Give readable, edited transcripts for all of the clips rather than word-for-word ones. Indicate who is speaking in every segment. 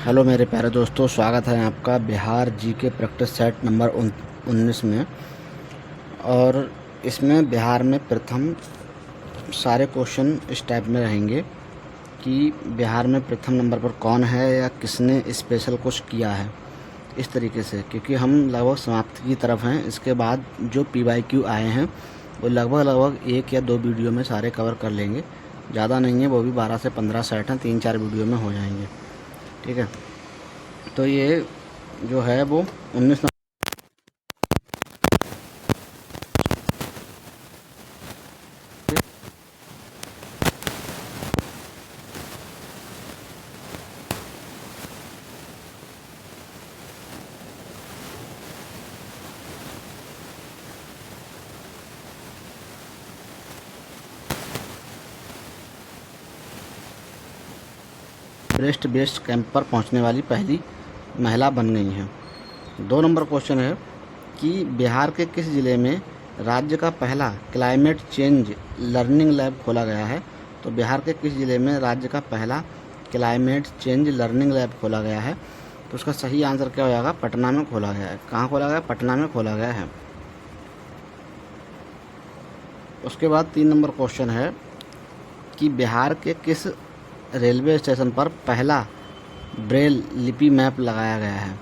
Speaker 1: Hello मेरे प्यारे दोस्तों, स्वागत है आपका Bihar GK practice set number 19 में। और इसमें बिहार में प्रथम सारे क्वेश्चन इस टाइप में रहेंगे कि बिहार में प्रथम नंबर पर कौन है या किसने स्पेशल कुछ किया है, इस तरीके से। क्योंकि हम लगभग समाप्ति की तरफ हैं। इसके बाद जो PYQ आए हैं वो लगभग 1 या 2 वीडियो में सारे कवर कर लेंगे। ज़्यादा नहीं है, वो भी 12 से 15 सेट हैं, 3-4 वीडियो में हो जाएंगे। ठीक है, तो ये जो है वो 19 ब्रेस्ट बेस्ड कैंप पर पहुंचने वाली पहली महिला बन गई हैं। 2 नंबर क्वेश्चन है कि बिहार के किस ज़िले में राज्य का पहला क्लाइमेट चेंज लर्निंग लैब खोला गया है। तो बिहार के किस ज़िले में राज्य का पहला क्लाइमेट चेंज लर्निंग लैब खोला गया है। तो उसका सही आंसर क्या हो जाएगा? पटना में खोला गया है। कहाँ खोला गया? पटना में खोला गया है। उसके बाद 3 नंबर क्वेश्चन है कि बिहार के किस रेलवे स्टेशन पर पहला ब्रेल लिपि मैप लगाया गया है।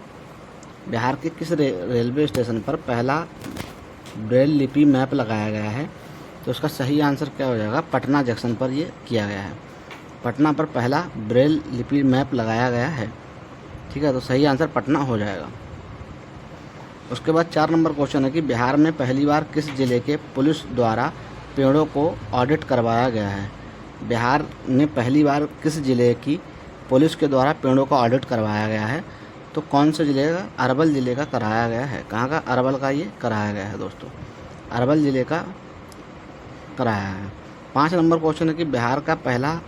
Speaker 1: बिहार के किस रेलवे स्टेशन पर पहला ब्रेल लिपि मैप लगाया गया है। तो उसका सही आंसर क्या हो जाएगा? पटना जंक्शन पर ये किया गया है। पटना पर पहला ब्रेल लिपि मैप लगाया गया है। ठीक है, तो सही आंसर पटना हो जाएगा। उसके बाद 4 नंबर क्वेश्चन है कि बिहार में पहली बार किस जिले के पुलिस द्वारा पेड़ों को ऑडिट करवाया गया है। बिहार में पहली बार किस जिले की पुलिस के द्वारा पेड़ों का ऑडिट करवाया गया है। तो कौन से जिले का? अरवल ज़िले का कराया गया है। कहाँ का? अरवल का ये कराया गया है दोस्तों, अरवल ज़िले का कराया है। 5 नंबर क्वेश्चन है कि बिहार का पहला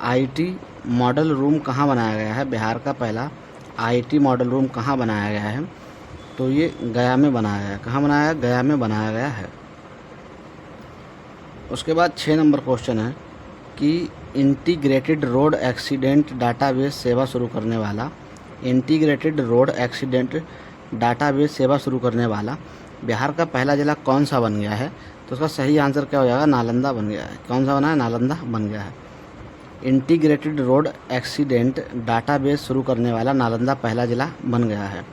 Speaker 1: IT मॉडल रूम कहाँ बनाया गया है। बिहार का पहला IT मॉडल रूम कहाँ बनाया गया है। तो ये गया में बनाया गया है। कहाँ बनाया है? गया में बनाया गया है। उसके बाद 6 नंबर क्वेश्चन है कि इंटीग्रेटेड रोड एक्सीडेंट डाटाबेस सेवा शुरू करने वाला बिहार का पहला ज़िला कौन सा बन गया है। तो उसका सही आंसर क्या हो जाएगा? नालंदा बन गया है। कौन सा बना है? नालंदा बन गया है। इंटीग्रेटेड रोड एक्सीडेंट डाटाबेस शुरू करने वाला नालंदा पहला ज़िला बन गया है।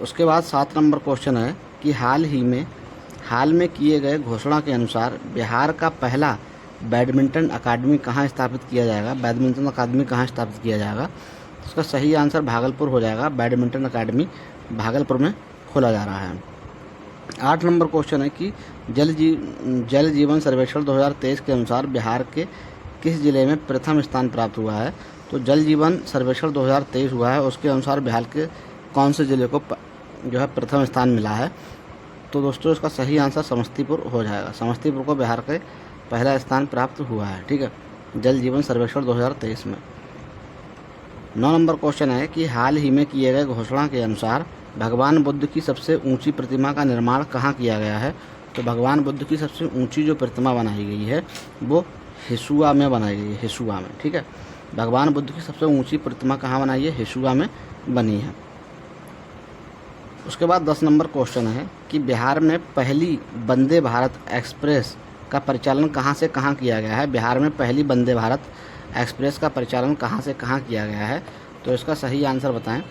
Speaker 1: उसके बाद 7 नंबर क्वेश्चन है कि हाल में किए गए घोषणा के अनुसार बिहार का पहला बैडमिंटन अकादमी कहाँ स्थापित किया जाएगा। बैडमिंटन अकादमी कहाँ स्थापित किया जाएगा। उसका सही आंसर भागलपुर हो जाएगा। बैडमिंटन अकादमी भागलपुर में खोला जा रहा है। 8 नंबर क्वेश्चन है कि जल जीवन सर्वेक्षण 2023 के अनुसार बिहार के किस जिले में प्रथम स्थान प्राप्त हुआ है। तो जल जीवन सर्वेक्षण 2023 हुआ है, उसके अनुसार बिहार के कौन से ज़िले को जो है प्रथम स्थान मिला है। तो दोस्तों इसका सही आंसर समस्तीपुर हो जाएगा। समस्तीपुर को बिहार के पहला स्थान प्राप्त हुआ है। ठीक है, जल जीवन सर्वेक्षण 2023 में। 9 नंबर क्वेश्चन है कि हाल ही में किए गए घोषणा के अनुसार भगवान बुद्ध की सबसे ऊंची प्रतिमा का निर्माण कहाँ किया गया है। तो भगवान बुद्ध की सबसे ऊंची जो प्रतिमा बनाई गई है वो हिसुआ में बनाई गई है। हिसुआ में। ठीक है, भगवान बुद्ध की सबसे ऊंची प्रतिमा कहाँ बनाई है? हिसुआ में बनी है। उसके बाद 10 नंबर क्वेश्चन है कि बिहार में पहली वंदे भारत एक्सप्रेस का परिचालन कहाँ से कहाँ किया गया है। बिहार में पहली वंदे भारत एक्सप्रेस का परिचालन कहाँ से कहाँ किया गया है। तो इसका सही आंसर बताएं।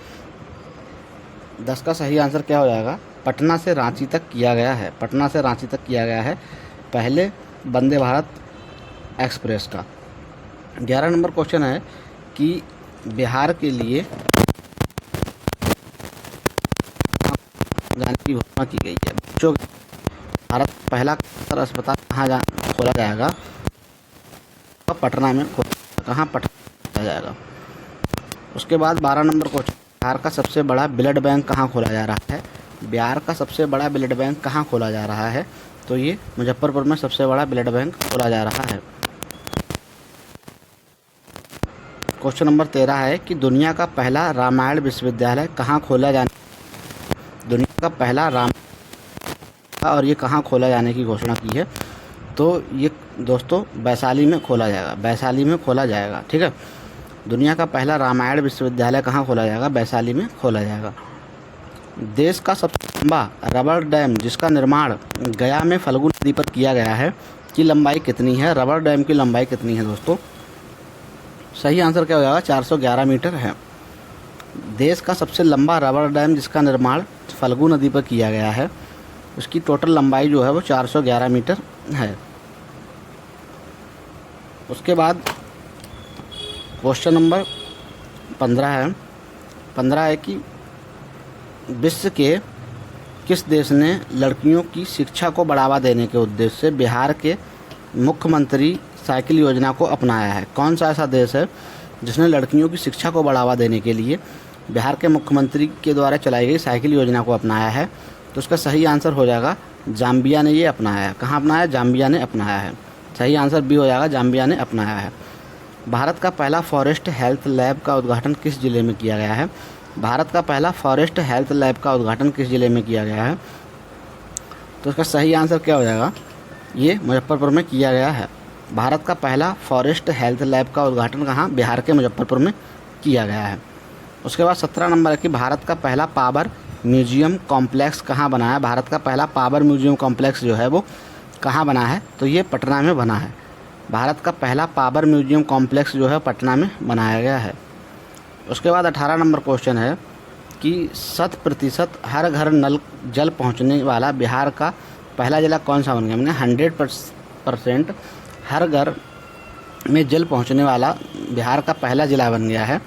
Speaker 1: 10 का सही आंसर क्या हो जाएगा? पटना से रांची तक किया गया है। पटना से रांची तक किया गया है पहले वंदे भारत एक्सप्रेस का। 11 नंबर क्वेश्चन है कि बिहार के लिए जाने की घोषणा की गई है। बच्चों भारत पहला कैंसर अस्पताल कहाँ खोला जाएगा। पटना में कहाँ? पटना जाएगा। उसके बाद 12 नंबर क्वेश्चन, बिहार का सबसे बड़ा ब्लड बैंक कहाँ खोला जा रहा है। बिहार का सबसे बड़ा ब्लड बैंक कहाँ खोला जा रहा है। तो ये मुजफ्फरपुर में सबसे बड़ा ब्लड बैंक खोला जा रहा है। क्वेश्चन नंबर 13 है कि दुनिया का पहला रामायण विश्वविद्यालय कहाँ खोला जाने दुनिया का पहला और ये कहाँ खोला जाने की घोषणा की है। तो ये दोस्तों वैशाली में खोला जाएगा। वैशाली में खोला जाएगा। ठीक है, दुनिया का पहला रामायण विश्वविद्यालय कहाँ खोला जाएगा? वैशाली में खोला जाएगा। देश का सबसे लंबा रबर डैम जिसका निर्माण गया में फल्गु नदी पर किया गया है की लंबाई कितनी है? रबर डैम की लंबाई कितनी है दोस्तों? सही आंसर क्या हो जाएगा? 411 मीटर है। देश का सबसे लंबा रबर डैम जिसका निर्माण फल्गु नदी पर किया गया है उसकी टोटल लंबाई जो है वो 411 मीटर है। उसके बाद क्वेश्चन नंबर 15 है कि विश्व के किस देश ने लड़कियों की शिक्षा को बढ़ावा देने के उद्देश्य से बिहार के मुख्यमंत्री साइकिल योजना को अपनाया है? कौन सा ऐसा देश है जिसने लड़कियों की शिक्षा को बढ़ावा देने के लिए बिहार के मुख्यमंत्री के द्वारा चलाई गई साइकिल योजना को अपनाया है? तो उसका सही आंसर हो जाएगा जाम्बिया ने ये अपनाया है। कहाँ अपनाया? जाम्बिया ने अपनाया है। सही आंसर बी हो जाएगा, जाम्बिया ने अपनाया है। भारत का पहला फॉरेस्ट हेल्थ लैब का उद्घाटन किस जिले में किया गया है? भारत का पहला फॉरेस्ट हेल्थ लैब का उद्घाटन किस जिले में किया गया है? तो इसका सही आंसर क्या हो जाएगा? ये मुजफ्फरपुर में किया गया है। भारत का पहला फॉरेस्ट हेल्थ लैब का उद्घाटन कहाँ? बिहार के मुजफ्फरपुर में किया गया है। उसके बाद 17 नंबर है कि भारत का पहला पावर म्यूजियम कॉम्प्लेक्स कहाँ बना है? भारत का पहला पावर म्यूजियम कॉम्प्लेक्स जो है वो कहाँ बना है? तो ये पटना में बना है। भारत का पहला पावर म्यूजियम कॉम्प्लेक्स जो है पटना में बनाया गया है। उसके बाद 18 नंबर क्वेश्चन है कि 100% हर घर नल जल पहुंचने वाला बिहार का पहला जिला कौन सा बन गया? मैंने 100% हर घर में जल पहुंचने वाला बिहार का पहला जिला बन गया है।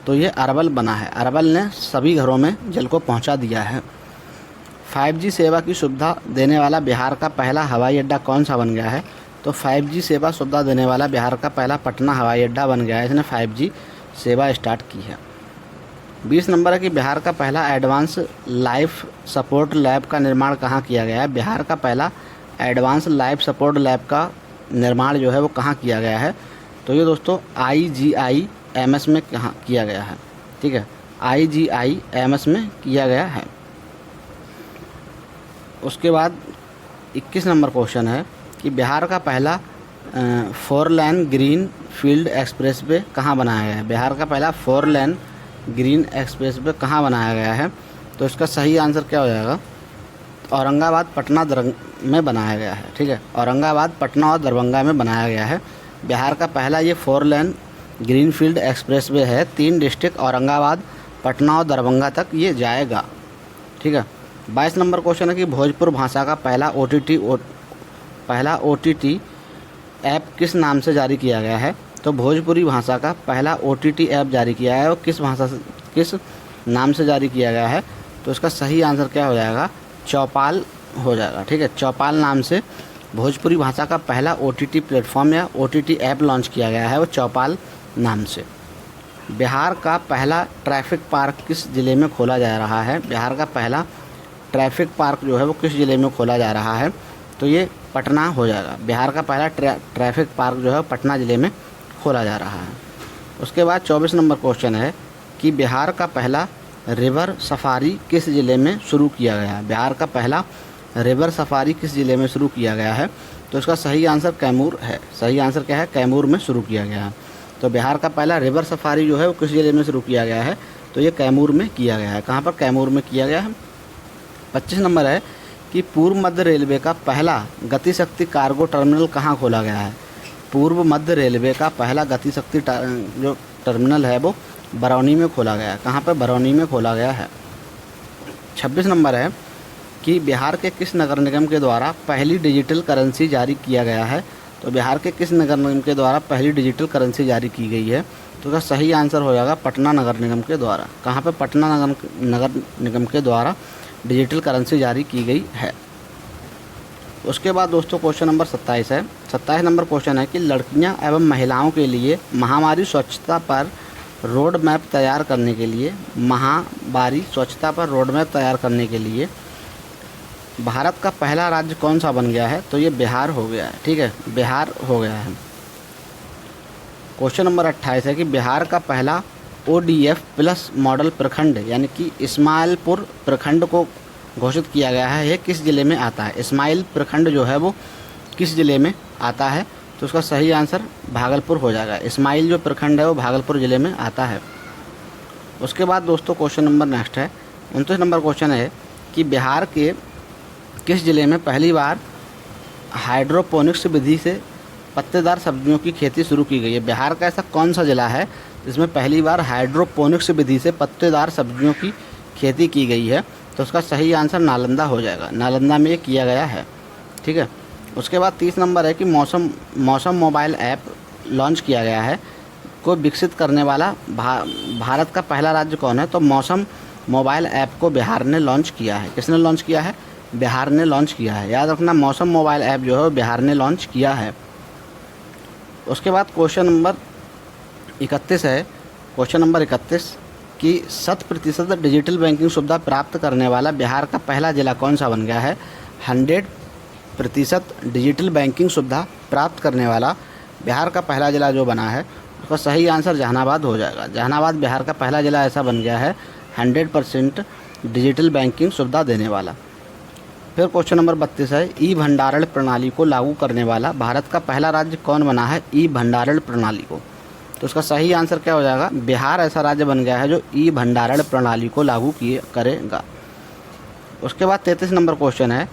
Speaker 1: तो ये अरवल बना है। अरवल ने सभी घरों में जल को पहुंचा दिया है। 5G सेवा की सुविधा देने वाला बिहार का पहला हवाई अड्डा कौन सा बन गया है? तो 5G सेवा सुविधा देने वाला बिहार का पहला पटना हवाई अड्डा बन गया है। इसने 5G सेवा स्टार्ट की है। 20 नंबर है कि बिहार का पहला एडवांस लाइफ सपोर्ट लैब का निर्माण कहाँ किया गया है? बिहार का पहला एडवांस लाइफ सपोर्ट लैब का निर्माण जो है वो कहाँ किया गया है? तो ये दोस्तों IGIMS में कहाँ किया गया है? ठीक है, IGIMS में किया गया है। उसके बाद 21 नंबर क्वेश्चन है कि बिहार का पहला 4 लेन ग्रीन फील्ड एक्सप्रेस वे कहाँ बनाया गया है? बिहार का पहला 4 लेन ग्रीन एक्सप्रेस वे कहाँ बनाया गया है? तो इसका सही आंसर क्या हो जाएगा? औरंगाबाद पटना में बनाया गया है। ठीक है, औरंगाबाद पटना और दरभंगा में बनाया गया है। बिहार का पहला ये 4 लेन ग्रीन फील्ड एक्सप्रेस वे है। 3 डिस्ट्रिक्ट ऐ पटना और दरभंगा तक ये जाएगा। ठीक है, 22 नंबर क्वेश्चन है कि भोजपुर भाषा का पहला OTT ऐप किस नाम से जारी किया गया है? तो भोजपुरी भाषा का पहला OTT ऐप जारी किया है और किस नाम से जारी किया गया है? तो इसका सही आंसर क्या हो जाएगा? चौपाल हो जाएगा। ठीक है, चौपाल नाम से भोजपुरी भाषा का पहला OTT प्लेटफॉर्म या OTT ऐप लॉन्च किया गया है, वो चौपाल नाम से। बिहार का पहला ट्रैफिक पार्क किस ज़िले में खोला जा रहा है? बिहार का पहला ट्रैफिक पार्क जो है वो किस ज़िले में खोला जा रहा है? तो ये पटना हो जाएगा। बिहार का पहला ट्रैफिक पार्क जो है पटना ज़िले में खोला जा रहा है। उसके बाद 24 नंबर क्वेश्चन है कि बिहार का पहला रिवर सफारी किस ज़िले में शुरू किया गया है? बिहार का पहला रिवर सफारी किस ज़िले में शुरू किया गया है? तो इसका सही आंसर कैमूर है। सही आंसर क्या है? कैमूर में शुरू किया गया है। तो बिहार का पहला रिवर सफारी जो है वो किस ज़िले में शुरू किया गया है? तो ये कैमूर में किया गया है। कहाँ पर? कैमूर में किया गया है। 25 नंबर है कि पूर्व मध्य रेलवे का पहला गतिशक्ति कार्गो टर्मिनल कहाँ खोला गया है? पूर्व मध्य रेलवे का पहला गतिशक्ति जो टर्मिनल है वो बरौनी में खोला गया है। कहाँ पर? बरौनी में खोला गया है। 26 नंबर है कि बिहार के किस नगर निगम के द्वारा पहली डिजिटल करेंसी जारी किया गया है? तो बिहार के किस नगर निगम के द्वारा पहली डिजिटल करेंसी जारी की गई है? तो इसका सही आंसर हो जाएगा पटना नगर निगम के द्वारा। कहाँ पर? पटना नगर निगम के द्वारा डिजिटल करेंसी जारी की गई है। उसके बाद दोस्तों क्वेश्चन नंबर 27 है। 27 नंबर क्वेश्चन है कि लड़कियां एवं महिलाओं के लिए महामारी स्वच्छता पर रोड मैप तैयार करने के लिए भारत का पहला राज्य कौन सा बन गया है? तो ये बिहार हो गया है। ठीक है, बिहार हो गया है। क्वेश्चन नंबर 28 है कि बिहार का पहला ODF प्लस मॉडल प्रखंड यानी कि इस्माइलपुर प्रखंड को घोषित किया गया है। यह किस ज़िले में आता है? इस्माइल प्रखंड जो है वो किस ज़िले में आता है? तो उसका सही आंसर भागलपुर हो जाएगा। इस्माइल जो प्रखंड है वो भागलपुर ज़िले में आता है। उसके बाद दोस्तों क्वेश्चन नंबर नेक्स्ट है 29 नंबर क्वेश्चन है कि बिहार के किस ज़िले में पहली बार हाइड्रोपोनिक्स विधि से पत्तेदार सब्जियों की खेती शुरू की गई है। बिहार का ऐसा कौन सा ज़िला है जिसमें पहली बार हाइड्रोपोनिक्स विधि से पत्तेदार सब्जियों की खेती की गई है? तो उसका सही आंसर नालंदा हो जाएगा। नालंदा में ये किया गया है। ठीक है। उसके बाद 30 नंबर है कि मौसम मोबाइल ऐप लॉन्च किया गया है को विकसित करने वाला भारत का पहला राज्य कौन है? तो मौसम मोबाइल ऐप को बिहार ने लॉन्च किया है। किसने लॉन्च किया है? बिहार ने लॉन्च किया है। याद रखना, मौसम मोबाइल ऐप जो है बिहार ने लॉन्च किया है। उसके बाद क्वेश्चन नंबर 31 है, क्वेश्चन नंबर 31 कि 100% डिजिटल बैंकिंग सुविधा प्राप्त करने वाला बिहार का पहला ज़िला कौन सा बन गया है? 100% डिजिटल बैंकिंग सुविधा प्राप्त करने वाला बिहार का पहला ज़िला जो बना है उसका सही आंसर जहानाबाद हो जाएगा। जहानाबाद बिहार का पहला ज़िला ऐसा बन गया है 100% डिजिटल बैंकिंग सुविधा देने वाला। फिर क्वेश्चन नंबर 32 है ई भंडारण प्रणाली को लागू करने वाला भारत का पहला राज्य कौन बना है ई भंडारण प्रणाली को? तो उसका सही आंसर क्या हो जाएगा? बिहार ऐसा राज्य बन गया है जो ई भंडारण प्रणाली को लागू करेगा। उसके बाद 33 नंबर क्वेश्चन है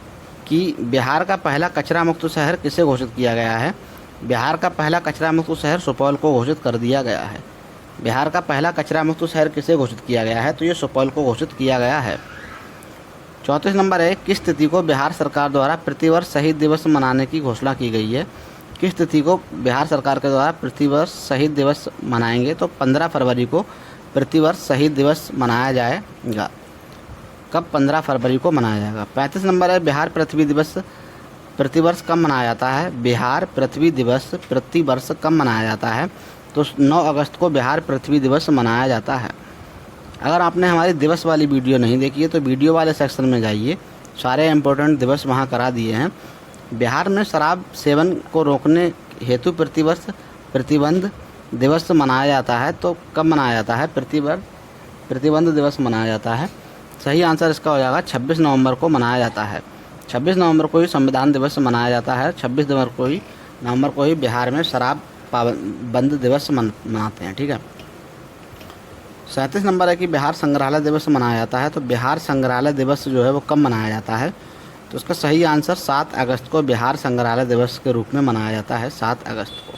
Speaker 1: कि बिहार का पहला कचरा मुक्त शहर किसे घोषित किया गया है? बिहार का पहला कचरा मुक्त शहर सुपौल को घोषित कर दिया गया है। बिहार का पहला कचरा मुक्त शहर किसे घोषित किया गया है? तो ये सुपौल को घोषित किया गया है। 34 नंबर है किस तिथि को बिहार सरकार द्वारा प्रतिवर्ष शहीद दिवस मनाने की घोषणा की गई है? किस तिथि को बिहार सरकार के द्वारा प्रतिवर्ष शहीद दिवस मनाएंगे? तो 15 फरवरी को प्रतिवर्ष शहीद दिवस मनाया जाएगा। कब? 15 फरवरी को मनाया जाएगा। 35 नंबर है बिहार पृथ्वी दिवस प्रतिवर्ष कब मनाया जाता है? बिहार पृथ्वी दिवस प्रतिवर्ष कब मनाया जाता है? तो 9 अगस्त को बिहार पृथ्वी दिवस मनाया जाता है। अगर आपने हमारी दिवस वाली वीडियो नहीं देखी है तो वीडियो वाले सेक्शन में जाइए, सारे इम्पोर्टेंट दिवस वहाँ करा दिए हैं। बिहार में शराब सेवन को रोकने हेतु प्रतिवर्ष प्रतिबंध दिवस मनाया जाता है। तो कब मनाया जाता है? प्रतिबंध दिवस मनाया जाता है। सही आंसर इसका हो जाएगा 26 नवंबर को मनाया जाता है। 26 नवंबर को ही संविधान दिवस मनाया जाता है। 26 नवंबर को ही बिहार में शराब बंद दिवस मनाते हैं। ठीक है। 37 नंबर है कि बिहार संग्रहालय दिवस मनाया जाता है। तो बिहार संग्रहालय दिवस जो है वो कब मनाया जाता है? तो उसका सही आंसर 7 अगस्त को बिहार संग्रहालय दिवस के रूप में मनाया जाता है, 7 अगस्त को।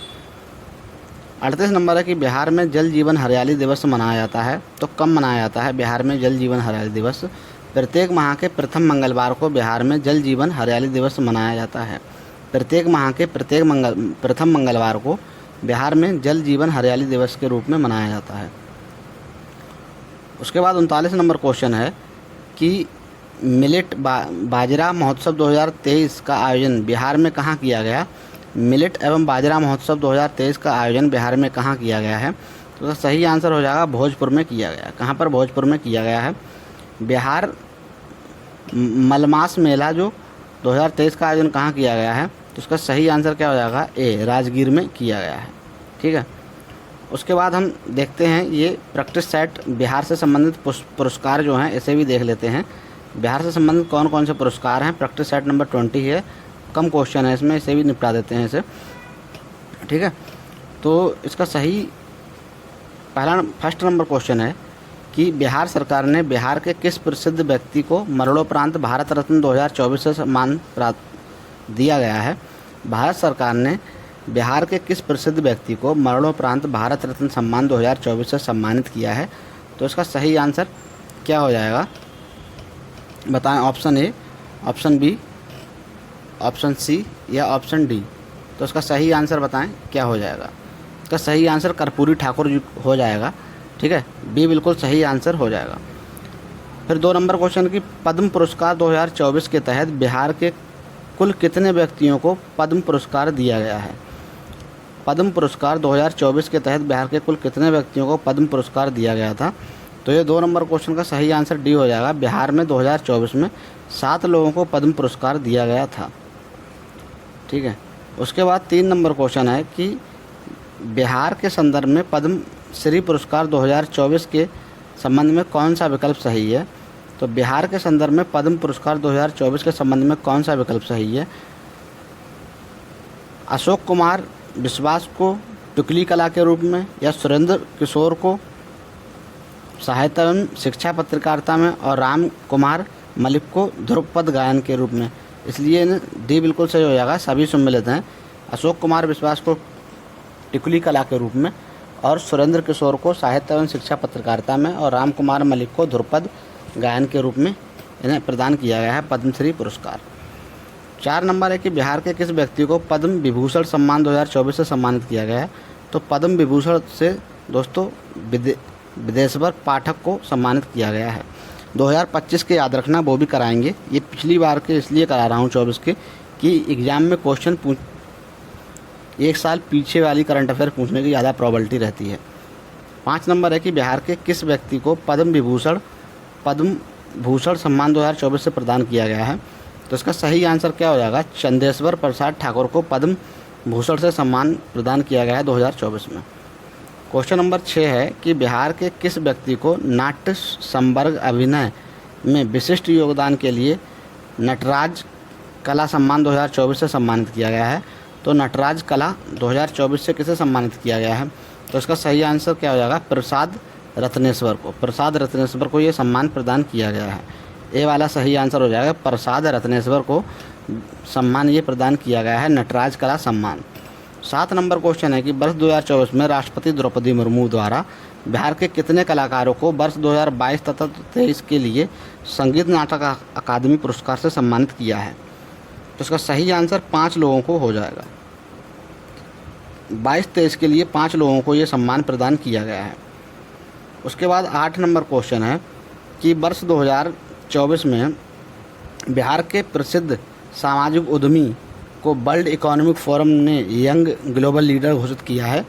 Speaker 1: 38 नंबर है कि बिहार में जल जीवन हरियाली दिवस मनाया जाता है। तो कब मनाया जाता है बिहार में जल जीवन हरियाली दिवस? प्रत्येक माह के प्रथम मंगलवार को बिहार में जल जीवन हरियाली दिवस मनाया जाता है। प्रत्येक माह के प्रथम मंगलवार को बिहार में जल जीवन हरियाली दिवस के रूप में मनाया जाता है। उसके बाद 39 नंबर क्वेश्चन है कि मिलेट बाजरा महोत्सव 2023 का आयोजन बिहार में कहाँ किया गया? मिलेट एवं बाजरा महोत्सव 2023 का आयोजन बिहार में कहाँ किया गया है? तो उसका सही आंसर हो जाएगा भोजपुर में किया गया। कहाँ पर? भोजपुर में किया गया है। बिहार मलमास मेला जो 2023 का आयोजन कहाँ किया गया है? तो उसका सही आंसर क्या हो जाएगा? ए, राजगीर में किया गया है। ठीक है। उसके बाद हम देखते हैं ये प्रैक्टिस सेट बिहार से संबंधित पुरस्कार जो हैं इसे भी देख लेते हैं। बिहार से संबंधित कौन कौन से पुरस्कार हैं? प्रैक्टिस सेट नंबर 20 है, कम क्वेश्चन है इसमें, इसे भी निपटा देते हैं इसे। ठीक है। तो इसका सही फर्स्ट नंबर क्वेश्चन है कि बिहार सरकार ने बिहार के किस प्रसिद्ध व्यक्ति को मरणोपरांत भारत रत्न 2024 से सम्मान दिया गया है? भारत सरकार ने बिहार के किस प्रसिद्ध व्यक्ति को मरणोपरांत भारत रत्न सम्मान 2024 से सम्मानित किया है? तो इसका सही आंसर क्या हो जाएगा बताएं? Option A, option B, option C या ऑप्शन डी? तो इसका सही आंसर बताएं क्या हो जाएगा? इसका सही आंसर कर्पूरी ठाकुर जी हो जाएगा। ठीक है, बी बिल्कुल सही आंसर हो जाएगा। फिर 2 नंबर क्वेश्चन की पद्म पुरस्कार 2024 के तहत बिहार के कुल कितने व्यक्तियों को पद्म पुरस्कार दिया गया है? पद्म पुरस्कार 2024 के तहत बिहार के कुल कितने व्यक्तियों को पद्म पुरस्कार दिया गया था? तो ये 2 नंबर क्वेश्चन का सही आंसर डी हो जाएगा। बिहार में 2024 में 7 लोगों को पद्म पुरस्कार दिया गया था। ठीक है। उसके बाद 3 नंबर क्वेश्चन है कि बिहार के संदर्भ में पद्म श्री पुरस्कार 2024 के संबंध में कौन सा विकल्प सही है? तो बिहार के संदर्भ में पद्म पुरस्कार 2024 के संबंध में कौन सा विकल्प सही है? अशोक कुमार विश्वास को टुकली कला के रूप में, या सुरेंद्र किशोर को साहित्य एवं शिक्षा पत्रकारिता में, और राम कुमार मलिक को ध्रुपद गायन के रूप में। इसलिए डी बिल्कुल सही हो जाएगा, सभी सम्मिलित हैं। अशोक कुमार विश्वास को टिकुली कला के रूप में, और सुरेंद्र किशोर को साहित्य एवं शिक्षा पत्रकारिता में, और राम कुमार मलिक को ध्रुपद गायन के रूप में इन्हें प्रदान किया गया है पद्मश्री पुरस्कार। 4 नंबर है कि बिहार के किस व्यक्ति को पद्म विभूषण सम्मान 2024 से सम्मानित किया गया है। तो पद्म विभूषण से दोस्तों विदेशवर पाठक को सम्मानित किया गया है। 2025 के याद रखना, वो भी कराएंगे। ये पिछली बार के इसलिए करा रहा हूँ 24 के, कि एग्ज़ाम में क्वेश्चन एक साल पीछे वाली करंट अफेयर पूछने की ज़्यादा प्रॉबिलिटी रहती है। 5 नंबर है कि बिहार के किस व्यक्ति को पद्म भूषण सम्मान 2024 से प्रदान किया गया है। तो इसका सही आंसर क्या हो जाएगा, चंदेश्वर प्रसाद ठाकुर को पद्म भूषण से सम्मान प्रदान किया गया है 2024 में। क्वेश्चन नंबर 6 है कि बिहार के किस व्यक्ति को नाट्य संवर्ग अभिनय में विशिष्ट योगदान के लिए नटराज कला सम्मान 2024 से सम्मानित किया गया है। तो नटराज कला 2024 से किसे सम्मानित किया गया है। तो इसका सही आंसर क्या हो जाएगा, प्रसाद रत्नेश्वर को ये सम्मान प्रदान किया गया है। ए वाला सही आंसर हो जाएगा, प्रसाद रत्नेश्वर को सम्मान ये प्रदान किया गया है, नटराज कला सम्मान। 7 नंबर क्वेश्चन है कि वर्ष 2024 में राष्ट्रपति द्रौपदी मुर्मू द्वारा बिहार के कितने कलाकारों को वर्ष 2022 तथा 2023 के लिए संगीत नाटक अकादमी पुरस्कार से सम्मानित किया है। तो इसका सही आंसर 5 लोगों को हो जाएगा। 22-23 के लिए 5 लोगों को ये सम्मान प्रदान किया गया है। उसके बाद 8 नंबर क्वेश्चन है कि वर्ष 2024 में बिहार के प्रसिद्ध सामाजिक उद्यमी को वर्ल्ड इकोनॉमिक फोरम ने यंग ग्लोबल लीडर घोषित किया है।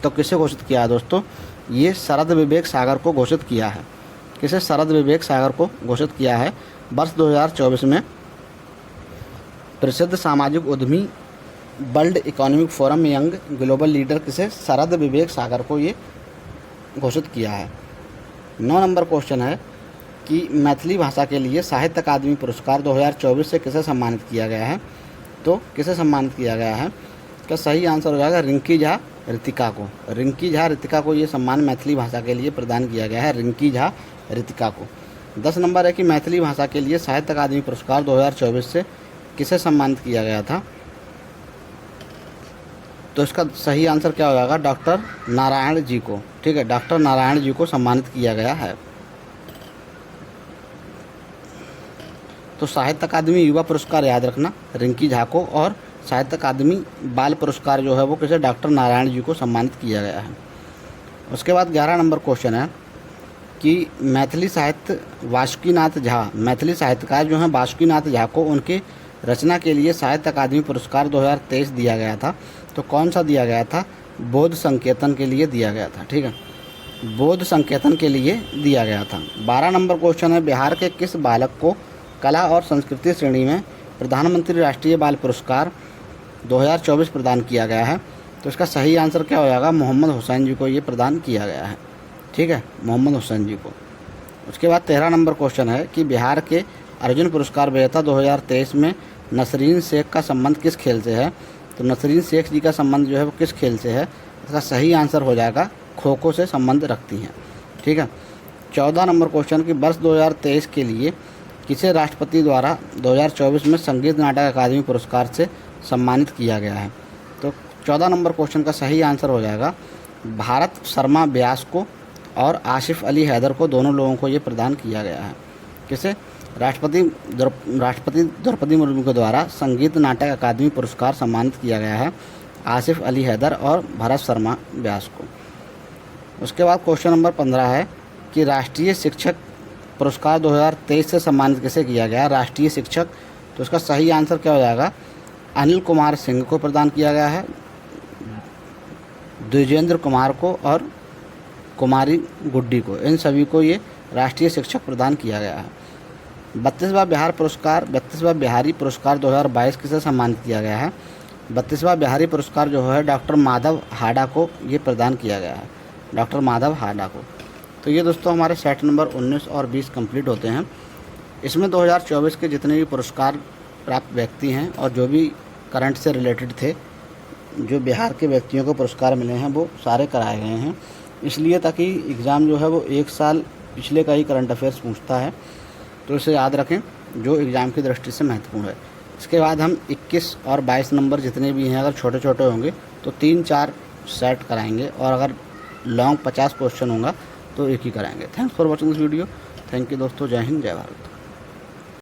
Speaker 1: तो किसे घोषित किया है दोस्तों, ये शरद विवेक सागर को घोषित किया है। किसे, शरद विवेक सागर को घोषित किया है। वर्ष 2024 में प्रसिद्ध सामाजिक उद्यमी world economic forum young global leader किसे, शरद विवेक सागर को ये घोषित किया है। 9 नंबर क्वेश्चन है कि मैथिली भाषा के लिए साहित्य अकादमी पुरस्कार 2024 से किसे सम्मानित किया गया है। तो किसे सम्मानित किया गया है, का सही आंसर हो जाएगा रिंकी झा रितिका को ये सम्मान मैथिली भाषा के लिए प्रदान किया गया है, रिंकी झा रितिका को। 10 नंबर है कि मैथिली भाषा के लिए साहित्य अकादमी पुरस्कार 2024 से किसे सम्मानित किया गया था। तो इसका सही आंसर क्या हो जाएगा, डॉक्टर नारायण जी को। ठीक है, डॉक्टर नारायण जी को सम्मानित किया गया है। तो साहित्य अकादमी युवा पुरस्कार याद रखना, रिंकी झा को, और साहित्य अकादमी बाल पुरस्कार जो है वो किसे, डॉक्टर नारायण जी को सम्मानित किया गया है। उसके बाद 11 नंबर क्वेश्चन है कि मैथिली साहित्यकार जो हैं बासुकीनाथ झा को उनके रचना के लिए साहित्य अकादमी पुरस्कार 2023 दिया गया था। तो कौन सा दिया गया था, बोध संकेतन के लिए दिया गया था। ठीक है, बोध संकेतन के लिए दिया गया था। 12 नंबर क्वेश्चन है बिहार के किस बालक को कला और संस्कृति श्रेणी में प्रधानमंत्री राष्ट्रीय बाल पुरस्कार 2024 प्रदान किया गया है। तो इसका सही आंसर क्या हो जाएगा, मोहम्मद हुसैन जी को ये प्रदान किया गया है। ठीक है, मोहम्मद हुसैन जी को। उसके बाद 13 नंबर क्वेश्चन है कि बिहार के अर्जुन पुरस्कार विजेता 2023 में नसरीन शेख का संबंध किस खेल से है। तो नसरीन शेख जी का संबंध जो है वो किस खेल से है। इसका सही आंसर हो जाएगा खो खो से संबंध रखती हैं। ठीक है, 14 नंबर क्वेश्चन कि वर्ष 2023 के लिए किसे राष्ट्रपति द्वारा 2024 में संगीत नाटक अकादमी पुरस्कार से सम्मानित किया गया है। तो 14 नंबर क्वेश्चन का सही आंसर हो जाएगा भारत शर्मा व्यास को और आसिफ अली हैदर को, दोनों लोगों को ये प्रदान किया गया है। किसे, राष्ट्रपति द्रौपदी मुर्मू के द्वारा संगीत नाटक अकादमी पुरस्कार सम्मानित किया गया है आसिफ अली हैदर और भरत शर्मा व्यास को। उसके बाद क्वेश्चन नंबर 15 है कि राष्ट्रीय शिक्षक पुरस्कार 2023 से सम्मानित किसे किया गया, राष्ट्रीय शिक्षक। तो इसका सही आंसर क्या हो जाएगा, अनिल कुमार सिंह को प्रदान किया गया है, द्विजेंद्र कुमार को और कुमारी गुड्डी को, इन सभी को ये राष्ट्रीय शिक्षक प्रदान किया गया है। 32वां बिहारी पुरस्कार 2022 किसे सम्मानित किया गया है। 32वां बिहारी पुरस्कार जो है डॉक्टर माधव हाडा को ये प्रदान किया गया है, डॉक्टर माधव हाडा को। तो ये दोस्तों हमारे सेट नंबर 19 और 20 कंप्लीट होते हैं। इसमें 2024 के जितने भी पुरस्कार प्राप्त व्यक्ति हैं और जो भी करंट से रिलेटेड थे जो बिहार के व्यक्तियों को पुरस्कार मिले हैं वो सारे कराए गए हैं, इसलिए ताकि एग्ज़ाम जो है वो एक साल पिछले का ही करंट अफेयर्स पूछता है, तो इसे याद रखें जो एग्ज़ाम की दृष्टि से महत्वपूर्ण है। इसके बाद हम 21 और 22 नंबर जितने भी हैं, अगर छोटे छोटे होंगे तो 3-4 सेट कराएंगे, और अगर लॉन्ग 50 क्वेश्चन होगा तो एक ही कराएंगे। Thanks for watching this video. Thank you दोस्तों। जय हिंद, जय भारत।